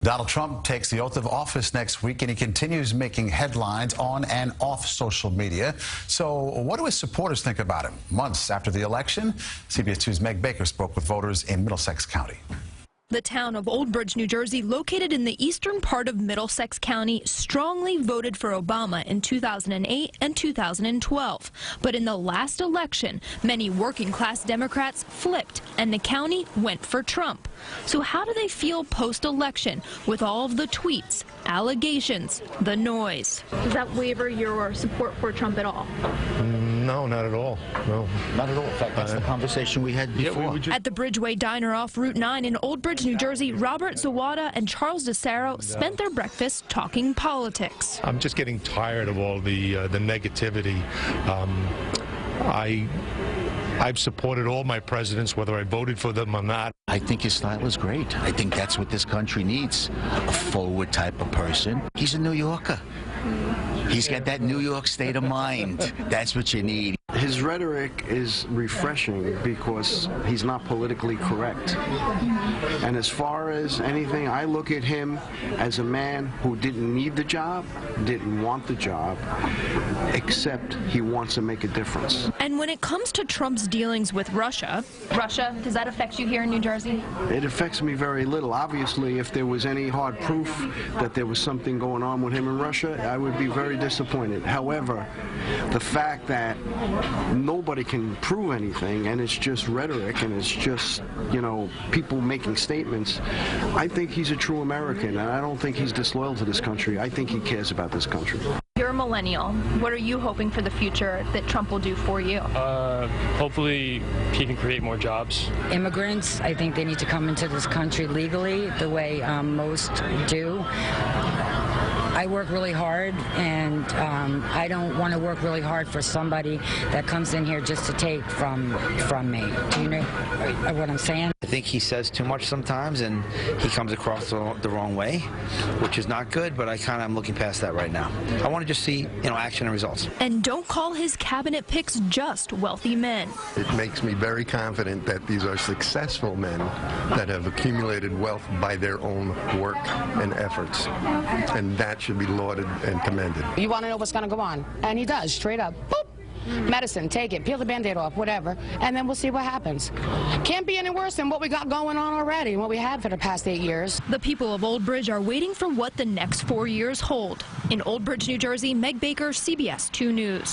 Donald Trump takes the oath of office next week, and he continues making headlines on and off social media. So what do his supporters think about him? Months after the election, CBS 2's Meg Baker spoke with voters in Middlesex County. The town of Old Bridge, New Jersey, located in the eastern part of Middlesex County, strongly voted for Obama in 2008 and 2012. But in the last election, many working-class Democrats flipped, and the county went for Trump. So how do they feel post-election with all of the tweets, allegations, the noise? Does that waver your support for Trump at all? No, not at all. No. Not at all. In fact, that's the conversation we had before. At the Bridgeway Diner off Route 9 in Old Bridge, New Jersey, Robert Zawada and Charles DeSaro spent their breakfast talking politics. I'm just getting tired of all the negativity. I've supported all my presidents, whether I voted for them or not. I think his style is great. I think that's what this country needs, a forward type of person. He's a New Yorker. He's got that New York state of mind. That's what you need. His rhetoric is refreshing because he's not politically correct. And as far as anything, I look at him as a man who didn't need the job, didn't want the job, except he wants to make a difference. And when it comes to Trump's dealings with Russia, does that affect you here in New Jersey? It affects me very little. Obviously, if there was any hard proof that there was something going on with him in Russia, I would be very disappointed. However, the fact that nobody can prove anything and it's just rhetoric and it's just, you know, people making statements, I think he's a true American, and I don't think he's disloyal to this country. I think he cares about this country. You're a millennial. What are you hoping for the future that Trump will do for you? Hopefully he can create more jobs. Immigrants, I think they need to come into this country legally the way most do. I work really hard, and I don't want to work really hard for somebody that comes in here just to take from me. Do you know what I'm saying? I think he says too much sometimes, and he comes across the wrong way, which is not good, but I'm looking past that right now. I want to just see, action and results. And don't call his cabinet picks just wealthy men. It makes me very confident that these are successful men that have accumulated wealth by their own work and efforts, and that should be lauded and commended. You want to know what's going to go on, and he does, straight up. Boop. Medicine, take it, peel the Band-Aid off, whatever, and then we'll see what happens. Can't be any worse than what we got going on already, and what we had for the past 8 years. The people of Old Bridge are waiting for what the next 4 years hold. In Old Bridge, New Jersey, Meg Baker, CBS 2 News.